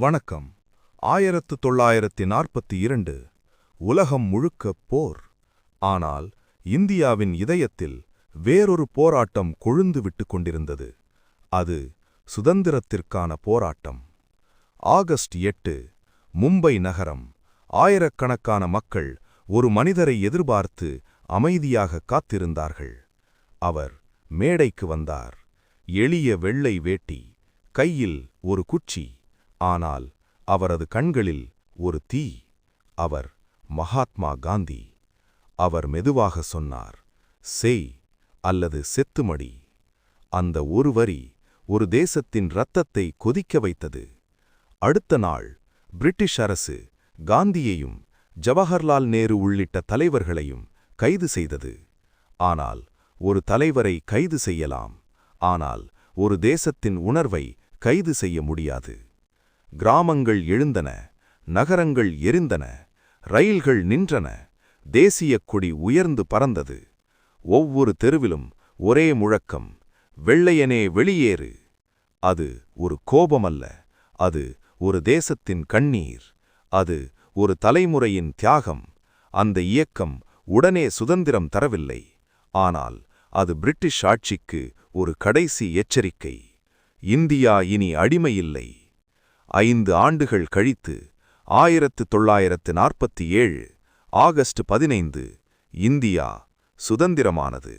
வணக்கம். 1942 உலகம் முழுக்க போர். ஆனால் இந்தியாவின் இதயத்தில் வேறொரு போராட்டம் கொழுந்து விட்டுக் கொண்டிருந்தது. அது சுதந்திரத்திற்கான போராட்டம். ஆகஸ்ட் 8 மும்பை நகரம். ஆயிரக்கணக்கான மக்கள் ஒரு மனிதரை எதிர்பார்த்து அமைதியாக காத்திருந்தார்கள். அவர் மேடைக்கு வந்தார். எளிய வெள்ளை வேட்டி, கையில் ஒரு குச்சி. ஆனால் அவரது கண்களில் ஒரு தீ. அவர் மகாத்மா காந்தி. அவர் மெதுவாக சொன்னார், செய் அல்லது செத்துமடி. அந்த ஒரு வரி ஒரு தேசத்தின் இரத்தத்தை கொதிக்க வைத்தது. அடுத்த நாள் பிரிட்டிஷ் அரசு காந்தியையும் ஜவஹர்லால் நேரு உள்ளிட்ட தலைவர்களையும் கைது செய்தது. ஆனால் ஒரு தலைவரை கைது செய்யலாம், ஆனால் ஒரு தேசத்தின் உணர்வை கைது செய்ய முடியாது. கிராமங்கள் எழுந்தன, நகரங்கள் எரிந்தன, ரயில்கள் நின்றன, தேசியக் கொடி உயர்ந்து பறந்தது. ஒவ்வொரு தெருவிலும் ஒரே முழக்கம், வெள்ளையனே வெளியேறு. அது ஒரு கோபமல்ல, அது ஒரு தேசத்தின் கண்ணீர், அது ஒரு தலைமுறையின் தியாகம். அந்த இயக்கம் உடனே சுதந்திரம் தரவில்லை, ஆனால் அது பிரிட்டிஷ் ஆட்சிக்கு ஒரு கடைசி எச்சரிக்கை. இந்தியா இனி அடிமையில்லை. 5 ஆண்டுகள் கழித்து 1947 ஆகஸ்ட் 15 இந்தியா சுதந்திரமானது.